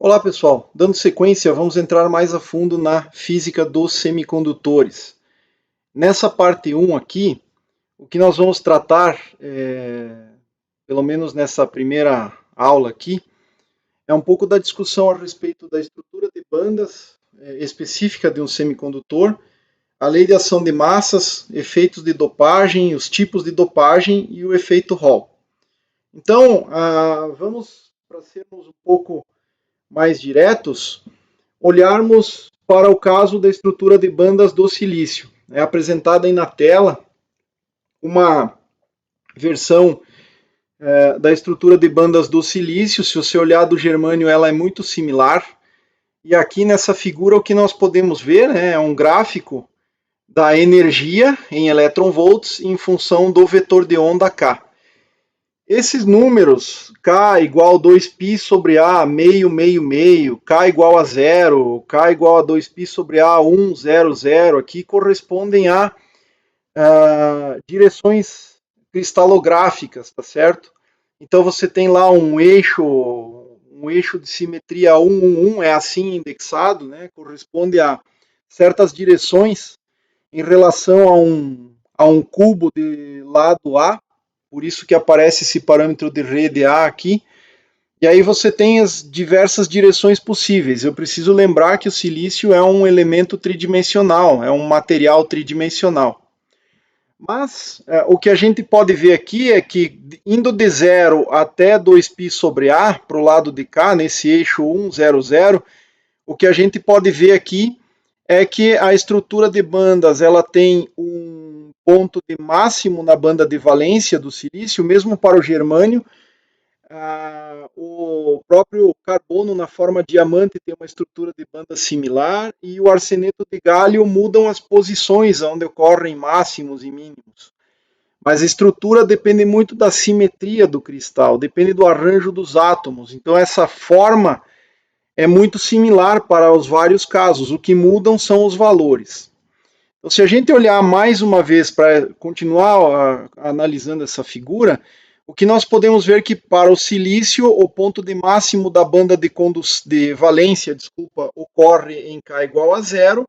Olá pessoal, dando sequência, vamos entrar mais a fundo na física dos semicondutores. Nessa parte 1 aqui, o que nós vamos tratar, pelo menos nessa primeira aula aqui, é um pouco da discussão a respeito da estrutura de bandas específica de um semicondutor, a lei de ação de massas, efeitos de dopagem, os tipos de dopagem e o efeito Hall. Então, vamos, para sermos um pouco mais diretos, olharmos para o caso da estrutura de bandas do silício. É apresentada aí na tela uma versão da estrutura de bandas do silício. Se você olhar do germânio, ela é muito similar. E aqui nessa figura o que nós podemos ver, né, é um gráfico da energia em elétron-volts em função do vetor de onda K. Esses números, K igual a 2π sobre A, meio, meio, meio, K igual a 0, K igual a 2π sobre A, 1, 0, 0, aqui correspondem a direções cristalográficas, tá certo? Então você tem lá um eixo de simetria 1, 1, 1, é assim indexado, né? Corresponde a certas direções em relação a um cubo de lado A, por isso que aparece esse parâmetro de rede A aqui. E aí você tem as diversas direções possíveis. Eu preciso lembrar que o silício é um elemento tridimensional, é um material tridimensional. Mas o que a gente pode ver aqui é que indo de 0 até 2π sobre A, para o lado de cá, nesse eixo 1, 0, 0, o que a gente pode ver aqui é que a estrutura de bandas ela tem um ponto de máximo na banda de valência do silício, mesmo para o germânio. O próprio carbono na forma diamante tem uma estrutura de banda similar e o arseneto de galho mudam as posições onde ocorrem máximos e mínimos. Mas a estrutura depende muito da simetria do cristal, depende do arranjo dos átomos. Então essa forma é muito similar para os vários casos, o que mudam são os valores. Então, se a gente olhar mais uma vez para continuar analisando essa figura, o que nós podemos ver que para o silício, o ponto de máximo da banda de valência, ocorre em K igual a 0,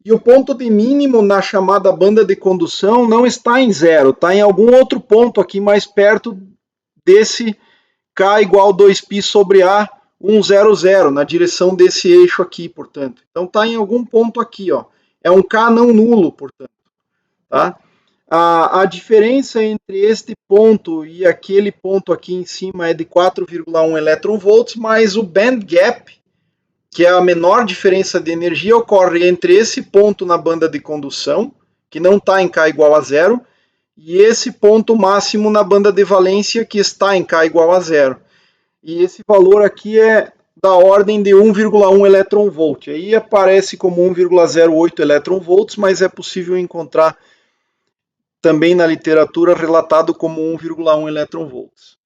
e o ponto de mínimo na chamada banda de condução não está em 0, está em algum outro ponto aqui mais perto desse K igual a 2π sobre A, 1, 0, 0, na direção desse eixo aqui, portanto. Então está em algum ponto aqui, ó. É um K não nulo, portanto. Tá? A diferença entre este ponto e aquele ponto aqui em cima é de 4,1 elétron-volts, mas o band gap, que é a menor diferença de energia, ocorre entre esse ponto na banda de condução, que não está em K igual a 0, e esse ponto máximo na banda de valência, que está em K igual a 0. E esse valor aqui é da ordem de 1,1 elétron-volt. Aí aparece como 1,08 elétron-volts, mas é possível encontrar também na literatura relatado como 1,1 elétron-volts.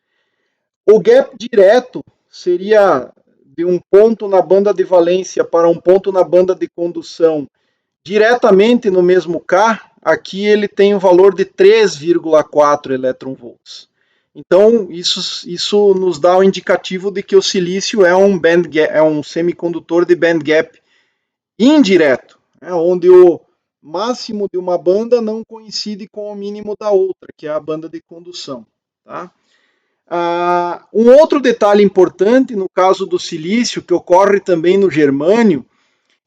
O gap direto seria de um ponto na banda de valência para um ponto na banda de condução diretamente no mesmo K. Aqui ele tem um valor de 3,4 elétron-volts. Então, isso nos dá o indicativo de que o silício é um semicondutor de band gap indireto, onde o máximo de uma banda não coincide com o mínimo da outra, que é a banda de condução. Tá? Um outro detalhe importante no caso do silício, que ocorre também no germânio,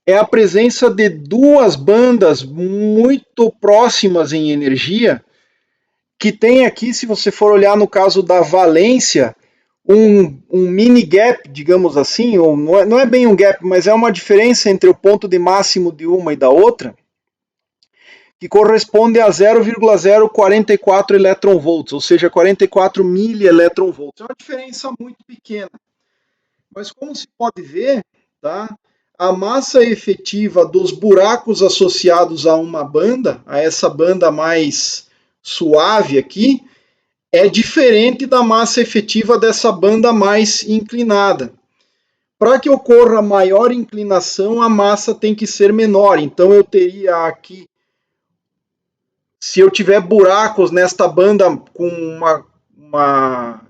é a presença de duas bandas muito próximas em energia, que tem aqui, se você for olhar no caso da valência, um mini gap, digamos assim, ou não é bem um gap, mas é uma diferença entre o ponto de máximo de uma e da outra, que corresponde a 0,044 elétron-volts, ou seja, 44 milielétron-volts. É uma diferença muito pequena. Mas como se pode ver, tá, a massa efetiva dos buracos associados a uma banda, a essa banda mais suave aqui, é diferente da massa efetiva dessa banda mais inclinada. Para que ocorra maior inclinação, a massa tem que ser menor. Então eu teria aqui, se eu tiver buracos nesta banda com uma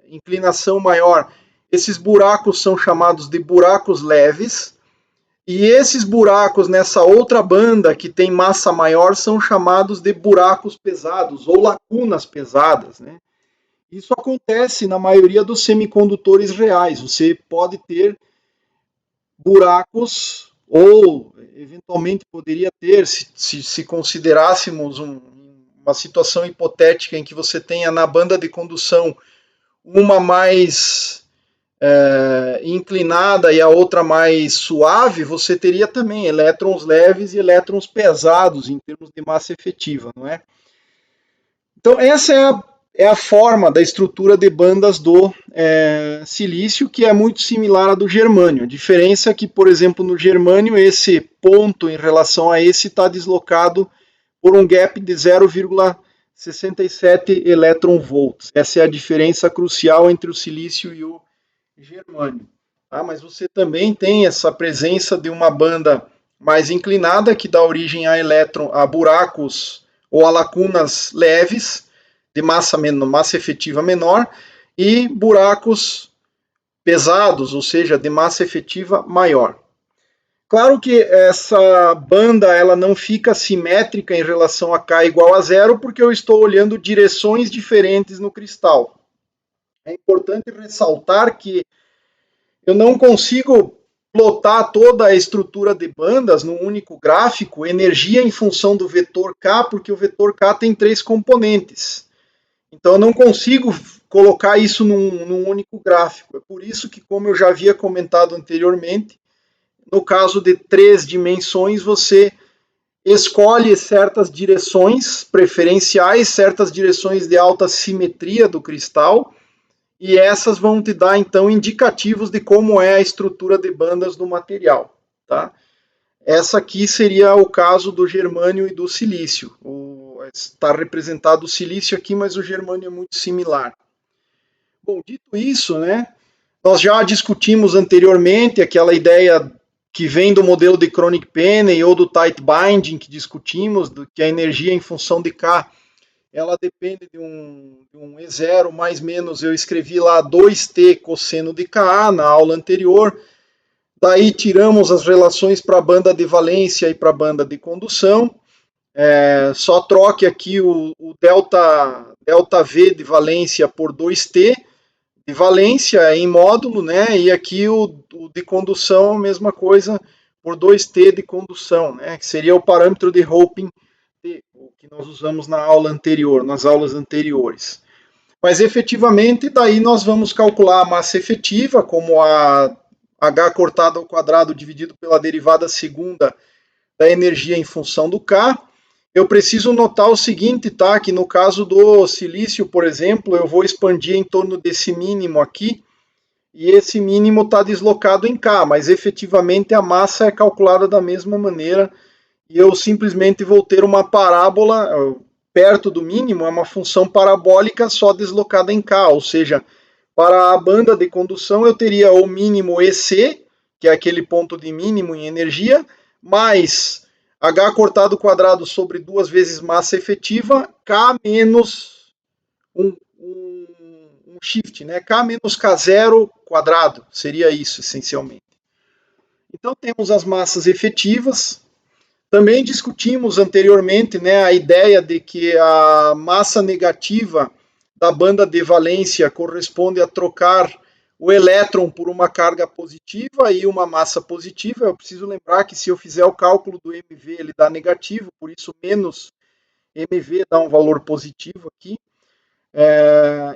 inclinação maior, Esses buracos são chamados de buracos leves, e esses buracos nessa outra banda que tem massa maior são chamados de buracos pesados ou lacunas pesadas, né? Isso acontece na maioria dos semicondutores reais. Você pode ter buracos, ou eventualmente poderia ter, se considerássemos uma situação hipotética em que você tenha na banda de condução uma mais inclinada e a outra mais suave, você teria também elétrons leves e elétrons pesados em termos de massa efetiva, não é? Então essa é a forma da estrutura de bandas do silício, que é muito similar à do germânio. A diferença é que, por exemplo, no germânio, esse ponto em relação a esse está deslocado por um gap de 0,67 elétron-volts. Essa é a diferença crucial entre o silício e o germânio. Tá? Mas você também tem essa presença de uma banda mais inclinada, que dá origem a buracos ou a lacunas leves, de massa efetiva menor, e buracos pesados, ou seja, de massa efetiva maior. Claro que essa banda ela não fica simétrica em relação a K igual a zero, porque eu estou olhando direções diferentes no cristal. É importante ressaltar que eu não consigo plotar toda a estrutura de bandas num único gráfico, energia em função do vetor K, porque o vetor K tem 3 componentes. Então eu não consigo colocar isso num único gráfico. É por isso que, como eu já havia comentado anteriormente, no caso de 3 dimensões, você escolhe certas direções preferenciais, certas direções de alta simetria do cristal, e essas vão te dar, então, indicativos de como é a estrutura de bandas do material. Tá? Essa aqui seria o caso do germânio e do silício. Está representado o silício aqui, mas o germânio é muito similar. Bom, dito isso, né, nós já discutimos anteriormente aquela ideia que vem do modelo de Chronic Penney ou do tight binding que discutimos, que a energia em função de K ela depende de um E0 mais menos, eu escrevi lá 2T cosseno de Ka na aula anterior. Daí tiramos as relações para a banda de valência e para a banda de condução. Só troque aqui o delta V de valência por 2T de valência em módulo, né? E aqui o de condução, a mesma coisa, por 2T de condução, né? Que seria o parâmetro de Hoping, o que nós usamos na aula anterior, nas aulas anteriores. Mas efetivamente, daí nós vamos calcular a massa efetiva, como a H cortado ao quadrado dividido pela derivada segunda da energia em função do K. Eu preciso notar o seguinte, tá? Que no caso do silício, por exemplo, eu vou expandir em torno desse mínimo aqui, e esse mínimo está deslocado em K, mas efetivamente a massa é calculada da mesma maneira, e eu simplesmente vou ter uma parábola perto do mínimo, é uma função parabólica só deslocada em K, ou seja, para a banda de condução eu teria o mínimo EC, que é aquele ponto de mínimo em energia, mais H cortado quadrado sobre 2 vezes massa efetiva, K menos um shift, né? K menos K0 quadrado, seria isso essencialmente. Então temos as massas efetivas. Também discutimos anteriormente, né, a ideia de que a massa negativa da banda de valência corresponde a trocar o elétron por uma carga positiva e uma massa positiva. Eu preciso lembrar que se eu fizer o cálculo do MV, ele dá negativo, por isso menos MV dá um valor positivo aqui.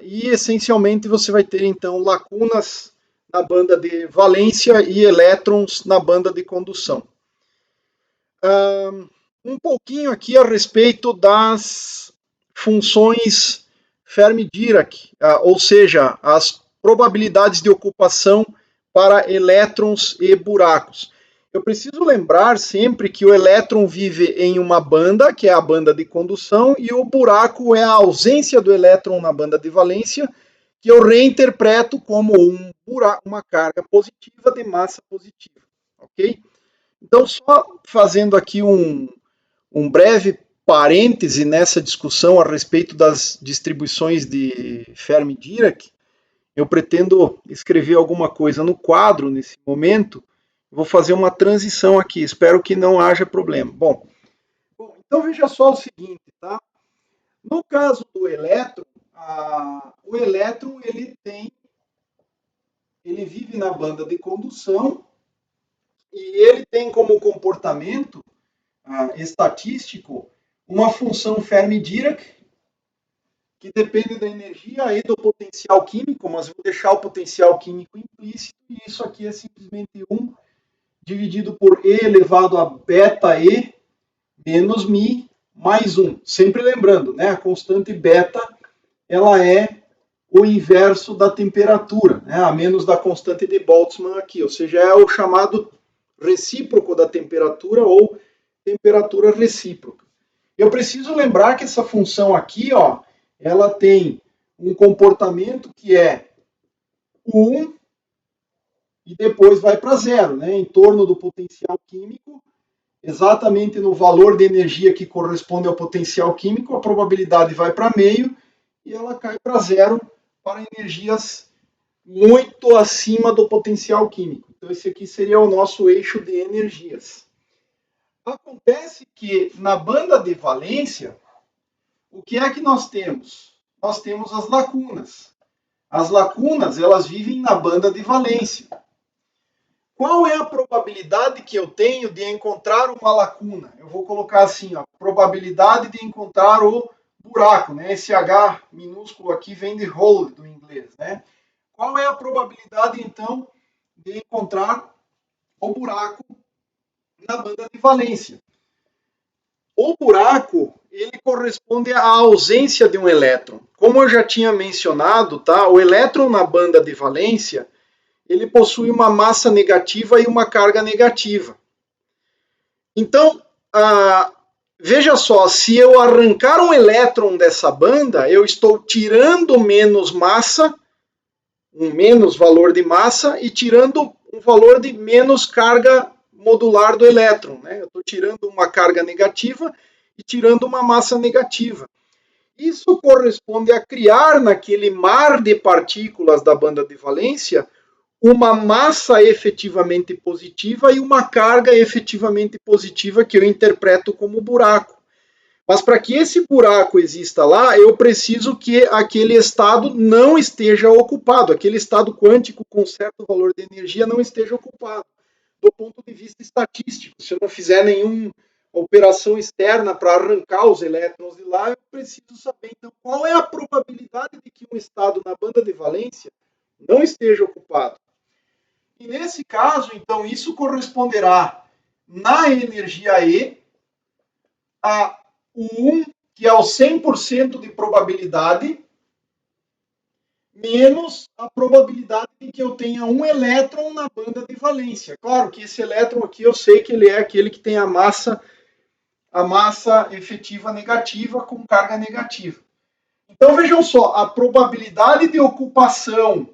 E essencialmente você vai ter então lacunas na banda de valência e elétrons na banda de condução. Um pouquinho aqui a respeito das funções Fermi-Dirac, ou seja, as probabilidades de ocupação para elétrons e buracos. Eu preciso lembrar sempre que o elétron vive em uma banda, que é a banda de condução, e o buraco é a ausência do elétron na banda de valência, que eu reinterpreto como uma carga positiva de massa positiva, ok? Então, só fazendo aqui um breve parêntese nessa discussão a respeito das distribuições de Fermi-Dirac, eu pretendo escrever alguma coisa no quadro nesse momento. Vou fazer uma transição aqui, espero que não haja problema. Bom, então veja só o seguinte, tá? No caso do elétron, o elétron ele vive na banda de condução e ele tem como comportamento estatístico uma função Fermi-Dirac que depende da energia e do potencial químico, mas vou deixar o potencial químico implícito e isso aqui é simplesmente 1 dividido por E elevado a beta E menos Mi mais 1. Sempre lembrando, né, a constante beta ela é o inverso da temperatura, né, a menos da constante de Boltzmann aqui, ou seja, é o chamado recíproco da temperatura ou temperatura recíproca. Eu preciso lembrar que essa função aqui, ó, ela tem um comportamento que é 1 e depois vai para 0, né, em torno do potencial químico, exatamente no valor de energia que corresponde ao potencial químico, a probabilidade vai para meio e ela cai para 0 para energias muito acima do potencial químico. Então, esse aqui seria o nosso eixo de energias. Acontece que na banda de valência, o que é que nós temos? Nós temos as lacunas. As lacunas, elas vivem na banda de valência. Qual é a probabilidade que eu tenho de encontrar uma lacuna? Eu vou colocar assim, ó, probabilidade de encontrar o buraco, né? Esse H minúsculo aqui vem de hole do inglês, né? Qual é a probabilidade, então, de encontrar o buraco na banda de valência? O buraco, ele corresponde à ausência de um elétron. Como eu já tinha mencionado, tá? O elétron na banda de valência, ele possui uma massa negativa e uma carga negativa. Então, veja só, se eu arrancar um elétron dessa banda, eu estou tirando menos massa, um menos valor de massa, e tirando um valor de menos carga modular do elétron, né? Eu estou tirando uma carga negativa e tirando uma massa negativa. Isso corresponde a criar naquele mar de partículas da banda de valência uma massa efetivamente positiva e uma carga efetivamente positiva que eu interpreto como buraco. Mas para que esse buraco exista lá, eu preciso que aquele estado não esteja ocupado, aquele estado quântico com certo valor de energia não esteja ocupado, do ponto de vista estatístico. Se eu não fizer nenhuma operação externa para arrancar os elétrons de lá, eu preciso saber, então, qual é a probabilidade de que um estado na banda de valência não esteja ocupado. E nesse caso, então, isso corresponderá na energia E a o 1, que é o 100% de probabilidade, menos a probabilidade de que eu tenha um elétron na banda de valência. Claro que esse elétron aqui eu sei que ele é aquele que tem a massa efetiva negativa com carga negativa. Então vejam só, a probabilidade de ocupação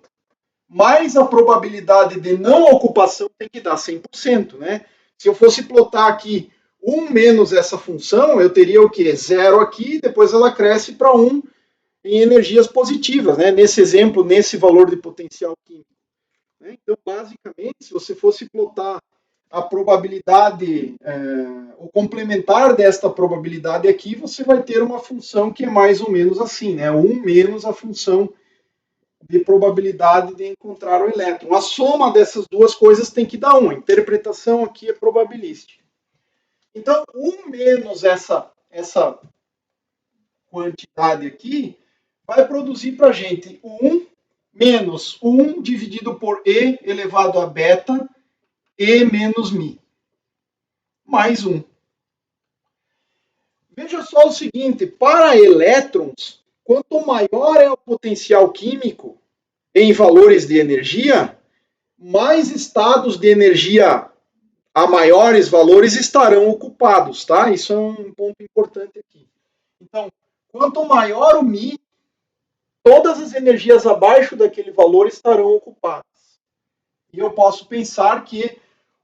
mais a probabilidade de não ocupação tem que dar 100%, né? Se eu fosse plotar aqui 1 menos essa função, eu teria o quê? 0 aqui, depois ela cresce para 1 em energias positivas, né? Nesse exemplo, nesse valor de potencial químico. Então, basicamente, se você fosse plotar a probabilidade, o complementar desta probabilidade aqui, você vai ter uma função que é mais ou menos assim, né? 1 menos a função de probabilidade de encontrar o elétron. A soma dessas duas coisas tem que dar 1. A interpretação aqui é probabilística. Então, 1 menos essa quantidade aqui vai produzir para a gente 1 menos 1 dividido por E elevado a beta E menos Mi. Mais 1. Veja só o seguinte, para elétrons, quanto maior é o potencial químico em valores de energia, mais estados de energia a maiores valores estarão ocupados, tá? Isso é um ponto importante aqui. Então, quanto maior o Mi, todas as energias abaixo daquele valor estarão ocupadas. E eu posso pensar que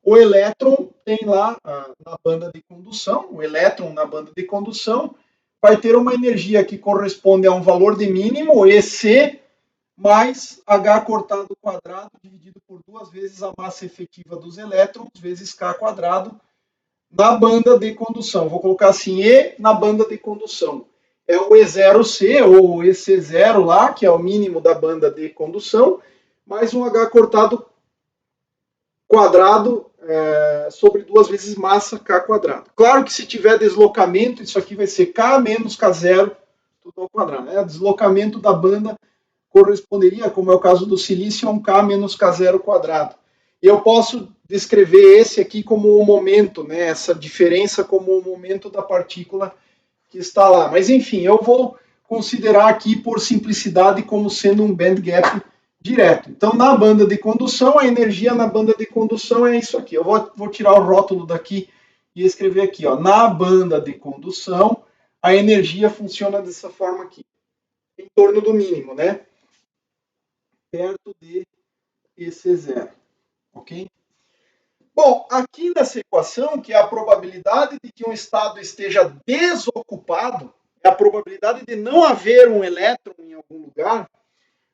o elétron tem lá na banda de condução, o elétron na banda de condução vai ter uma energia que corresponde a um valor de mínimo, EC, mais H cortado ao quadrado dividido por 2 vezes a massa efetiva dos elétrons vezes K quadrado na banda de condução. Vou colocar assim, E na banda de condução. É o E0C, ou o EC0 lá, que é o mínimo da banda de condução, mais um H cortado quadrado sobre 2 vezes massa K quadrado. Claro que se tiver deslocamento, isso aqui vai ser K menos K0 tudo ao quadrado. O deslocamento da banda corresponderia, como é o caso do silício, a um K menos K0 quadrado. E eu posso descrever esse aqui como o momento, né, essa diferença como o momento da partícula que está lá. Mas, enfim, eu vou considerar aqui, por simplicidade, como sendo um band gap direto. Então, na banda de condução, a energia na banda de condução é isso aqui. Eu vou tirar o rótulo daqui e escrever aqui, ó, na banda de condução, a energia funciona dessa forma aqui, em torno do mínimo, né? Perto de EC0, ok? Bom, aqui nessa equação, que é a probabilidade de que um estado esteja desocupado, é a probabilidade de não haver um elétron em algum lugar,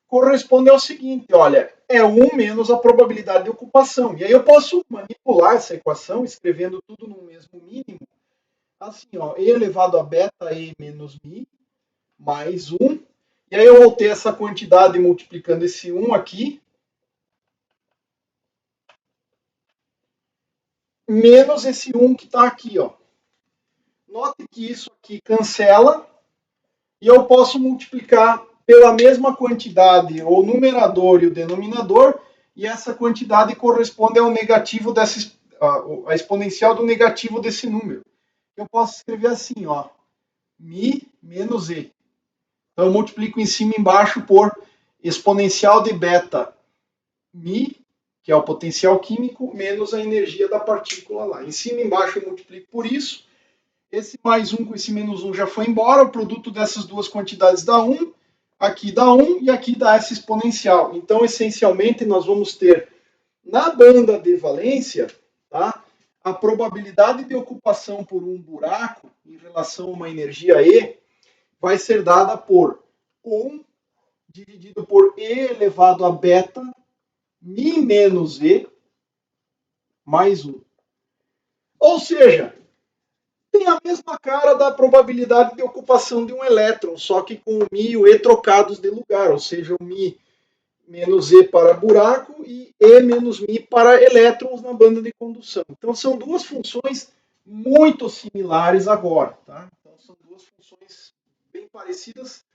corresponde ao seguinte, olha, é 1 menos a probabilidade de ocupação. E aí eu posso manipular essa equação, escrevendo tudo no mesmo mínimo, assim, ó, E elevado a beta E menos mi, mais 1. E aí eu vou ter essa quantidade multiplicando esse 1 aqui, menos esse 1 que está aqui, ó. Note que isso aqui cancela e eu posso multiplicar pela mesma quantidade o numerador e o denominador, e essa quantidade corresponde ao negativo dessa, a exponencial do negativo desse número. Eu posso escrever assim, ó, mi menos e. Então eu multiplico em cima e embaixo por exponencial de beta mi, que é o potencial químico, menos a energia da partícula lá. Em cima e embaixo eu multiplico por isso. Esse mais 1 com esse menos 1 já foi embora, o produto dessas duas quantidades dá 1, aqui dá 1 e aqui dá essa exponencial. Então, essencialmente, nós vamos ter na banda de valência, tá, a probabilidade de ocupação por um buraco em relação a uma energia E vai ser dada por 1 dividido por E elevado a beta mi menos E mais 1. Ou seja, tem a mesma cara da probabilidade de ocupação de um elétron, só que com o Mi e o E trocados de lugar, ou seja, o Mi menos E para buraco e E menos Mi para elétrons na banda de condução. Então são duas funções muito similares agora, tá? Então são duas funções bem parecidas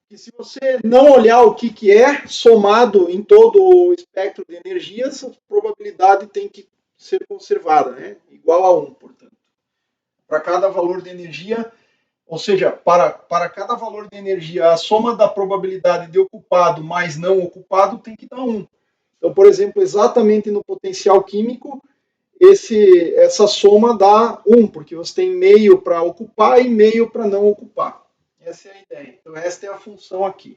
que se você não olhar o que é somado em todo o espectro de energias, a probabilidade tem que ser conservada, né? Igual a 1, portanto. Para cada valor de energia, ou seja, para cada valor de energia, a soma da probabilidade de ocupado mais não ocupado tem que dar 1. Então, por exemplo, exatamente no potencial químico, essa soma dá 1, porque você tem meio para ocupar e meio para não ocupar. Essa é a ideia. Então, esta é a função aqui.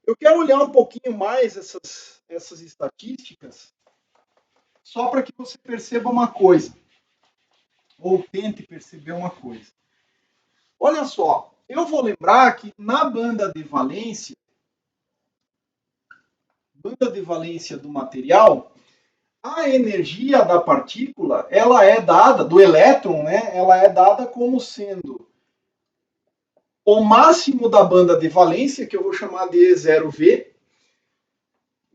Eu quero olhar um pouquinho mais essas estatísticas, só para que você perceba uma coisa, ou tente perceber uma coisa. Olha só, eu vou lembrar que na banda de valência do material, a energia da partícula, ela é dada, do elétron, né? Ela é dada como sendo o máximo da banda de valência, que eu vou chamar de E0V,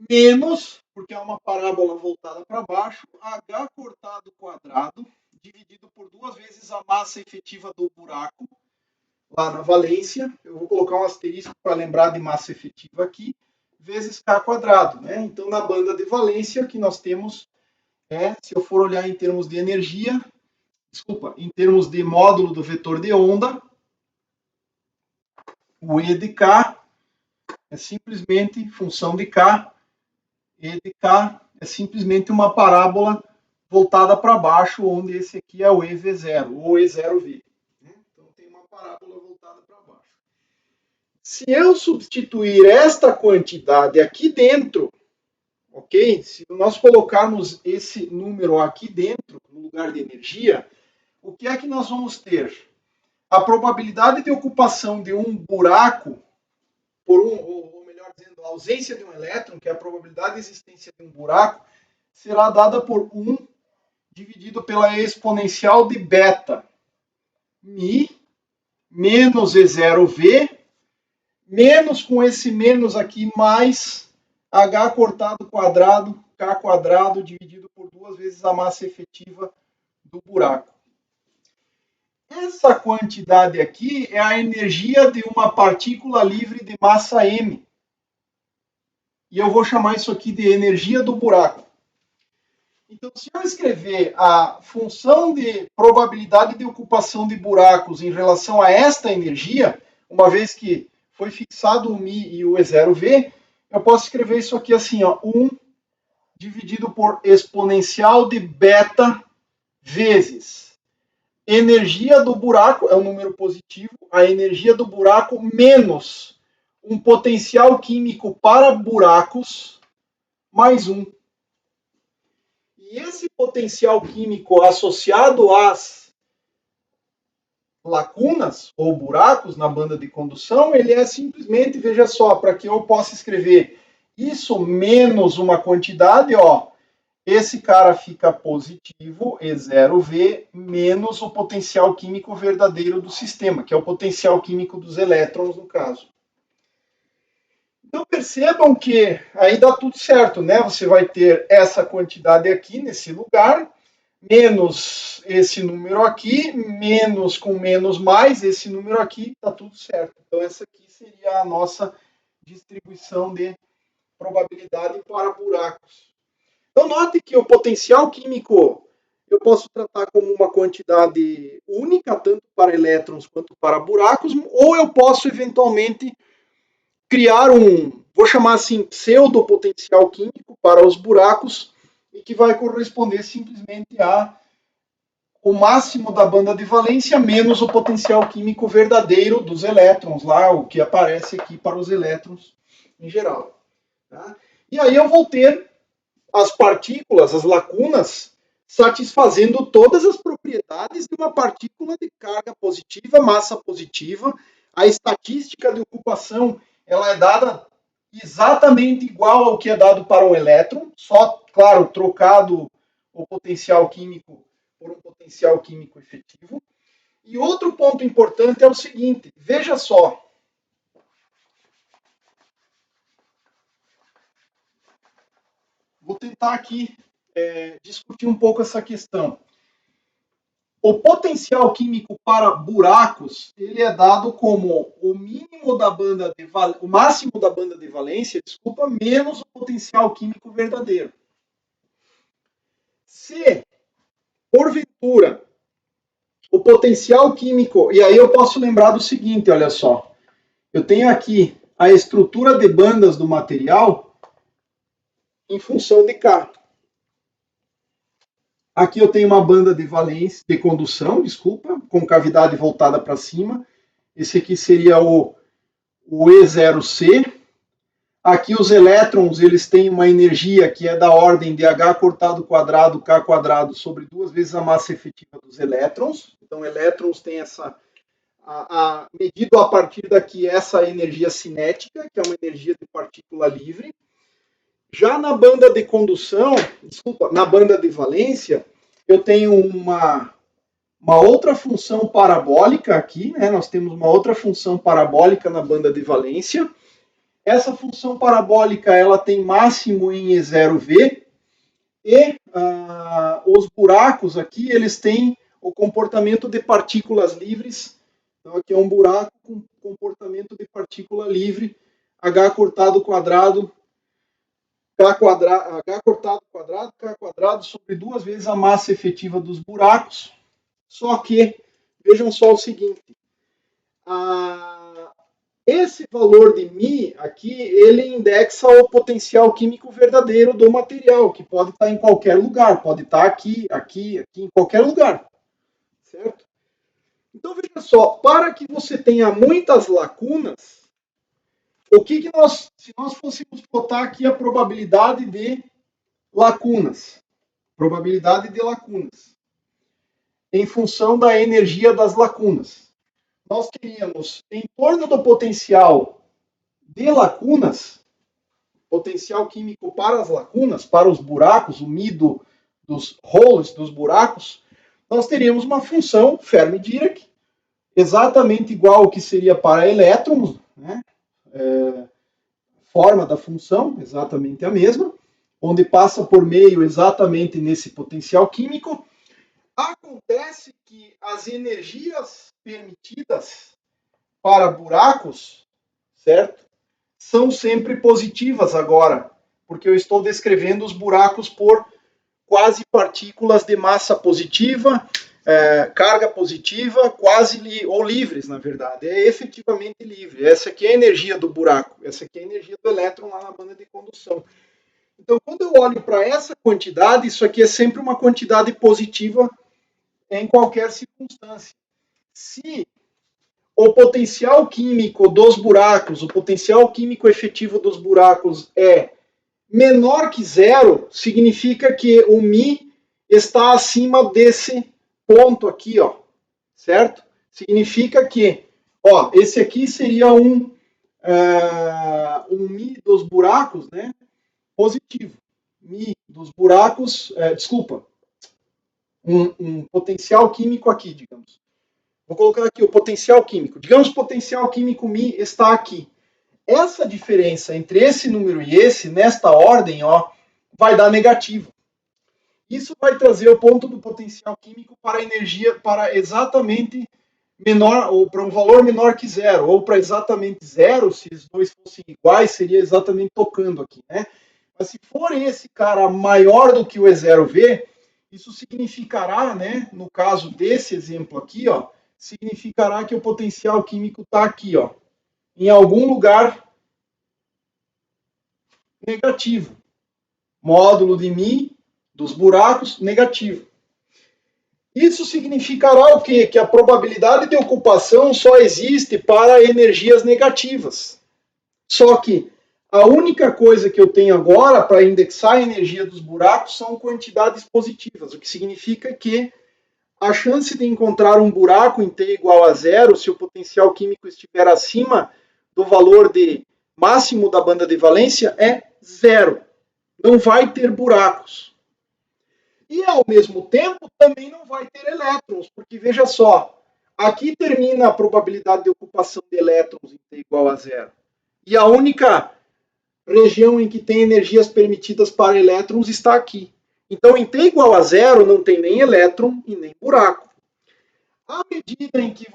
menos, porque é uma parábola voltada para baixo, H cortado quadrado, dividido por 2 vezes a massa efetiva do buraco, lá na valência. Eu vou colocar um asterisco para lembrar de massa efetiva aqui, vezes K quadrado, né? Então, na banda de valência, que nós temos se eu for olhar em termos de energia, em termos de módulo do vetor de onda, o E de K é simplesmente função de K, E de K é simplesmente uma parábola voltada para baixo, onde esse aqui é o EV0, ou E0V. Então tem uma parábola voltada para baixo. Se eu substituir esta quantidade aqui dentro, ok? Se nós colocarmos esse número aqui dentro, no lugar de energia, o que é que nós vamos ter? A probabilidade de ocupação de um buraco, ou melhor dizendo, ausência de um elétron, que é a probabilidade de existência de um buraco, será dada por 1 dividido pela exponencial de beta, mi, menos E0V, menos com esse menos aqui, mais H cortado quadrado, K quadrado, dividido por 2 vezes a massa efetiva do buraco. Essa quantidade aqui é a energia de uma partícula livre de massa m. E eu vou chamar isso aqui de energia do buraco. Então, se eu escrever a função de probabilidade de ocupação de buracos em relação a esta energia, uma vez que foi fixado o μ e o E0V, eu posso escrever isso aqui assim, ó, 1 dividido por exponencial de beta vezes energia do buraco, é um número positivo, a energia do buraco menos um potencial químico para buracos mais 1. E esse potencial químico associado às lacunas ou buracos na banda de condução, ele é simplesmente, veja só, para que eu possa escrever isso menos uma quantidade, ó, esse cara fica positivo, E0V, menos o potencial químico verdadeiro do sistema, que é o potencial químico dos elétrons, no caso. Então percebam que aí dá tudo certo, né? Você vai ter essa quantidade aqui nesse lugar, menos esse número aqui, menos com menos mais esse número aqui, tá tudo certo. Então essa aqui seria a nossa distribuição de probabilidade para buracos. Então note que o potencial químico eu posso tratar como uma quantidade única, tanto para elétrons quanto para buracos, ou eu posso eventualmente criar vou chamar assim, pseudopotencial químico para os buracos, e que vai corresponder simplesmente a o máximo da banda de valência menos o potencial químico verdadeiro dos elétrons, lá, o que aparece aqui para os elétrons em geral. Tá? E aí eu vou ter as partículas, as lacunas, satisfazendo todas as propriedades de uma partícula de carga positiva, massa positiva. A estatística de ocupação ela é dada exatamente igual ao que é dado para um elétron, só, claro, trocado o potencial químico por um potencial químico efetivo. E outro ponto importante é o seguinte, veja só. Vou tentar aqui discutir um pouco essa questão. O potencial químico para buracos, ele é dado como o mínimo da banda de o máximo da banda de valência, desculpa, menos o potencial químico verdadeiro. Se, porventura, o potencial químico, e aí eu posso lembrar do seguinte, olha só, eu tenho aqui a estrutura de bandas do material em função de K. Aqui eu tenho uma banda de valência, de condução, desculpa, com cavidade voltada para cima. Esse aqui seria o E0C. Aqui os elétrons, eles têm uma energia que é da ordem de H cortado quadrado, K quadrado, sobre 2 vezes a massa efetiva dos elétrons. Então, elétrons têm essa... medido a partir daqui essa energia cinética, que é uma energia de partícula livre. Já na banda de condução, desculpa, na banda de valência, eu tenho uma outra função parabólica aqui, né? Nós temos uma outra função parabólica na banda de valência. Essa função parabólica ela tem máximo em E0V e os buracos aqui eles têm o comportamento de partículas livres. Então aqui é um buraco com comportamento de partícula livre, H cortado quadrado, H cortado quadrado, K quadrado sobre 2 vezes a massa efetiva dos buracos. Só que, vejam só o seguinte, esse valor de μ aqui, ele indexa o potencial químico verdadeiro do material, que pode estar em qualquer lugar, pode estar aqui, aqui, aqui, em qualquer lugar. Certo? Então, veja só, para que você tenha muitas lacunas, se nós fôssemos botar aqui a probabilidade de lacunas, em função da energia das lacunas, nós teríamos em torno do potencial de lacunas, potencial químico para as lacunas, para os buracos, o Mi dos holes, dos buracos, nós teríamos uma função Fermi-Dirac, exatamente igual ao que seria para elétrons, né? Forma da função, exatamente a mesma, onde passa por meio exatamente nesse potencial químico. Acontece que as energias permitidas para buracos, certo? São sempre positivas agora, porque eu estou descrevendo os buracos por quase partículas de massa positiva, carga positiva, quase ou livres, na verdade. É efetivamente livre. Essa aqui é a energia do buraco, essa aqui é a energia do elétron lá na banda de condução. Então, quando eu olho para essa quantidade, isso aqui é sempre uma quantidade positiva em qualquer circunstância. Se o potencial químico dos buracos, o potencial químico efetivo dos buracos é menor que zero, significa que o Mi está acima desse ponto aqui, ó, certo? Significa que, ó, esse aqui seria um Mi dos buracos, né, positivo. Mi dos buracos, desculpa, um potencial químico aqui, digamos. Vou colocar aqui o potencial químico. Digamos que o potencial químico Mi está aqui. Essa diferença entre esse número e esse, nesta ordem, ó, vai dar negativo. Isso vai trazer o ponto do potencial químico para a energia para exatamente menor, ou para um valor menor que zero, ou para exatamente zero, se os dois fossem iguais, seria exatamente tocando aqui, né? Mas se for esse cara maior do que o E0V, isso significará, né, no caso desse exemplo aqui, ó, significará que o potencial químico está aqui, ó, em algum lugar negativo. Módulo de Mi dos buracos negativo. Isso significará o quê? Que a probabilidade de ocupação só existe para energias negativas. Só que a única coisa que eu tenho agora para indexar a energia dos buracos são quantidades positivas, o que significa que a chance de encontrar um buraco em T igual a zero, se o potencial químico estiver acima do valor de máximo da banda de valência, é zero. Não vai ter buracos. E, ao mesmo tempo, também não vai ter elétrons, porque, veja só, aqui termina a probabilidade de ocupação de elétrons em T igual a zero. E a única região em que tem energias permitidas para elétrons está aqui. Então, em T igual a zero, não tem nem elétron e nem buraco. À medida em que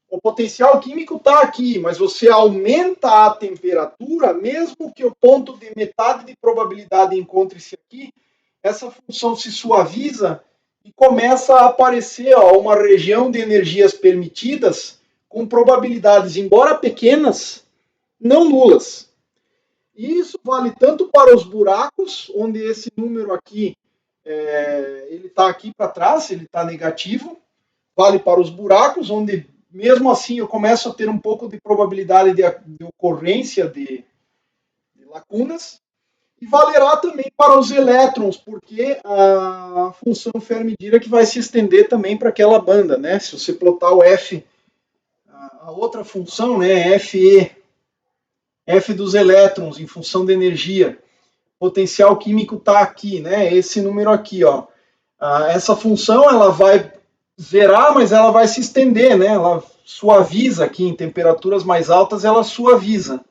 o potencial químico está aqui, mas você aumenta a temperatura, mesmo que o ponto de metade de probabilidade encontre-se aqui, essa função se suaviza e começa a aparecer uma região de energias permitidas com probabilidades, embora pequenas, não nulas. E isso vale tanto para os buracos, onde esse número aqui ele está aqui para trás, ele está negativo, vale para os buracos, onde mesmo assim eu começo a ter um pouco de probabilidade de ocorrência de lacunas, e valerá também para os elétrons, porque a função Fermi-Dirac vai se estender também para aquela banda, né? Se você plotar o F, a outra função, né, Fe, F dos elétrons em função da energia, potencial químico está aqui, né? Esse número aqui, ó. Essa função ela vai zerar, mas ela vai se estender, né? Ela suaviza aqui em temperaturas mais altas, ela suaviza.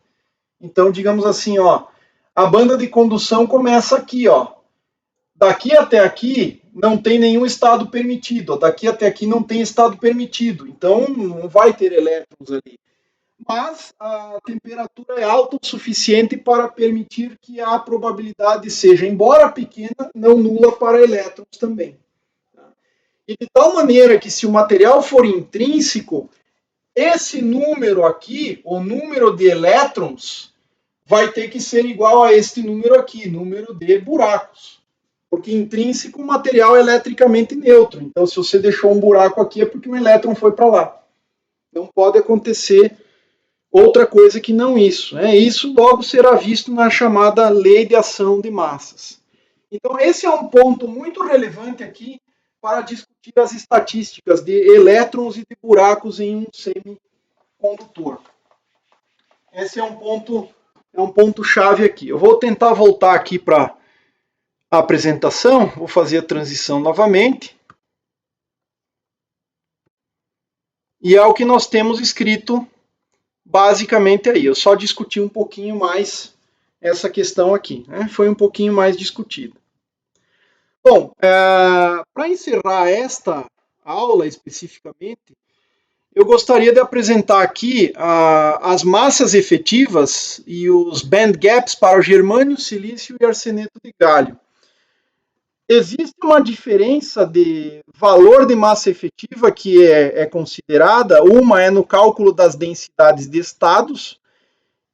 Então, digamos assim, ó, a banda de condução começa aqui, ó. Daqui até aqui não tem nenhum estado permitido, daqui até aqui não tem estado permitido, então não vai ter elétrons ali. Mas a temperatura é alta o suficiente para permitir que a probabilidade seja, embora pequena, não nula para elétrons também. E de tal maneira que se o material for intrínseco, esse número aqui, o número de elétrons, vai ter que ser igual a este número aqui, número de buracos. Porque intrínseco o material é eletricamente neutro. Então, se você deixou um buraco aqui, é porque um elétron foi para lá. Não pode acontecer outra coisa que não isso. Né? Isso logo será visto na chamada lei de ação de massas. Então, esse é um ponto muito relevante aqui para discutir as estatísticas de elétrons e de buracos em um semicondutor. Esse é um ponto é um ponto-chave aqui. Eu vou tentar voltar aqui para a apresentação, vou fazer a transição novamente. E é o que nós temos escrito basicamente aí. Eu só discuti um pouquinho mais essa questão aqui, né? Foi um pouquinho mais discutida. Bom, para encerrar esta aula especificamente, eu gostaria de apresentar aqui as massas efetivas e os band gaps para o germânio, silício e arseneto de galho. Existe uma diferença de valor de massa efetiva que é considerada. Uma é no cálculo das densidades de estados,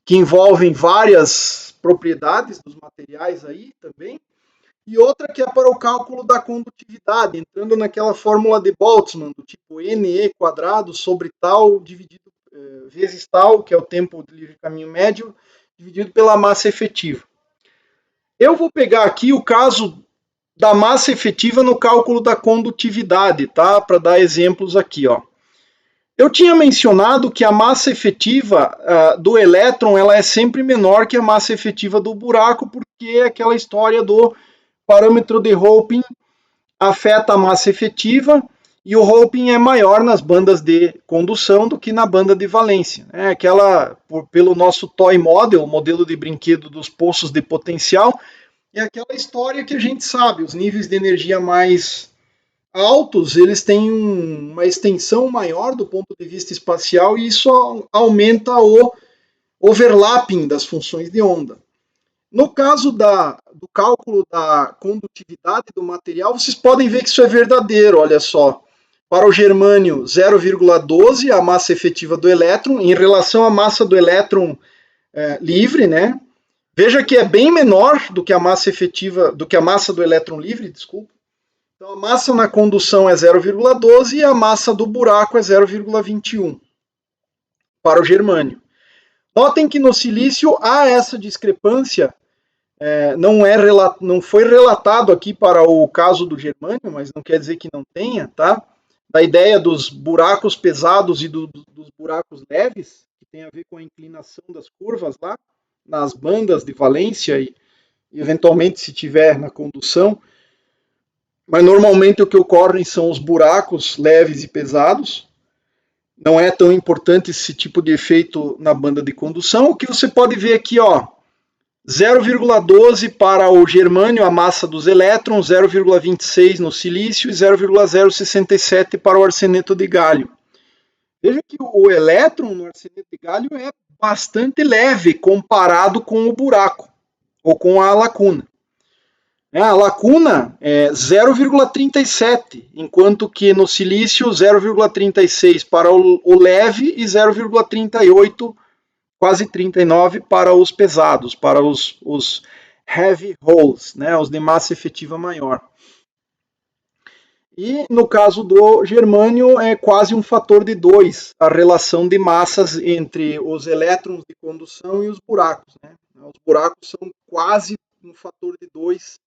que envolvem várias propriedades dos materiais aí também, e outra que é para o cálculo da condutividade, entrando naquela fórmula de Boltzmann, do tipo NE quadrado sobre tal dividido vezes tal, que é o tempo de livre caminho médio, dividido pela massa efetiva. Eu vou pegar aqui o caso da massa efetiva no cálculo da condutividade, tá? Para dar exemplos aqui, ó. Eu tinha mencionado que a massa efetiva do elétron ela é sempre menor que a massa efetiva do buraco, porque é aquela história do parâmetro de Hoping afeta a massa efetiva e o Hoping é maior nas bandas de condução do que na banda de valência. É aquela, pelo nosso toy model, modelo de brinquedo dos poços de potencial, é aquela história que a gente sabe, os níveis de energia mais altos, eles têm uma extensão maior do ponto de vista espacial e isso aumenta o overlapping das funções de onda. No caso do cálculo da condutividade do material, vocês podem ver que isso é verdadeiro, olha só. Para o germânio, 0,12 a massa efetiva do elétron, em relação à massa do elétron livre, né? Veja que é bem menor do que a massa efetiva, do que a massa do elétron livre, desculpa. Então a massa na condução é 0,12 e a massa do buraco é 0,21 para o germânio. Notem que no silício há essa discrepância, não foi relatado aqui para o caso do germânio, mas não quer dizer que não tenha, tá? Da ideia dos buracos pesados e dos buracos leves, que tem a ver com a inclinação das curvas lá, nas bandas de valência e eventualmente se tiver na condução. Mas normalmente o que ocorre são os buracos leves e pesados. Não é tão importante esse tipo de efeito na banda de condução. O que você pode ver aqui, ó, 0,12 para o germânio, a massa dos elétrons, 0,26 no silício e 0,067 para o arseneto de galho. Veja que o elétron no arseneto de galho é bastante leve comparado com o buraco ou com a lacuna. A lacuna é 0,37, enquanto que no silício 0,36 para o leve e 0,38, quase 39 para os pesados, para os heavy holes, né, os de massa efetiva maior. E no caso do germânio é quase um fator de 2 a relação de massas entre os elétrons de condução e os buracos. Né? Os buracos são quase um fator de 2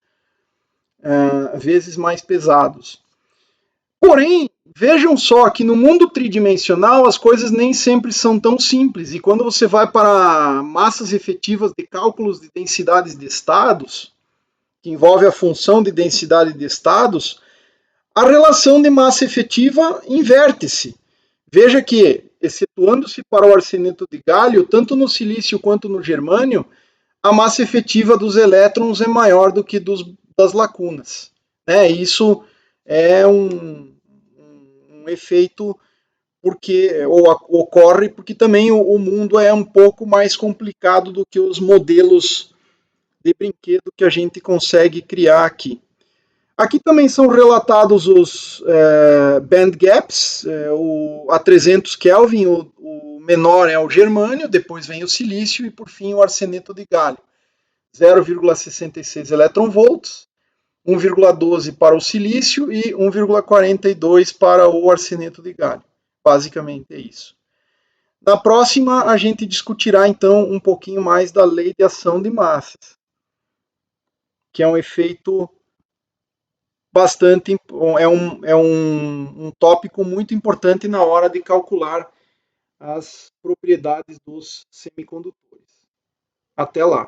vezes mais pesados. Porém, vejam só que no mundo tridimensional as coisas nem sempre são tão simples. E quando você vai para massas efetivas de cálculos de densidades de estados, que envolve a função de densidade de estados, a relação de massa efetiva inverte-se. Veja que, excetuando-se para o arseneto de galho, tanto no silício quanto no germânio, a massa efetiva dos elétrons é maior do que das lacunas. Isso é um efeito ocorre porque também o mundo é um pouco mais complicado do que os modelos de brinquedo que a gente consegue criar aqui. Aqui também são relatados os band gaps, a 300 Kelvin, o menor é o germânio, depois vem o silício e por fim o arseneto de galho. 0,66 eletronvolts, 1,12 para o silício e 1,42 para o arseneto de galho. Basicamente é isso. Na próxima, a gente discutirá então um pouquinho mais da lei de ação de massas, que é um efeito bastante, um tópico muito importante na hora de calcular as propriedades dos semicondutores. Até lá.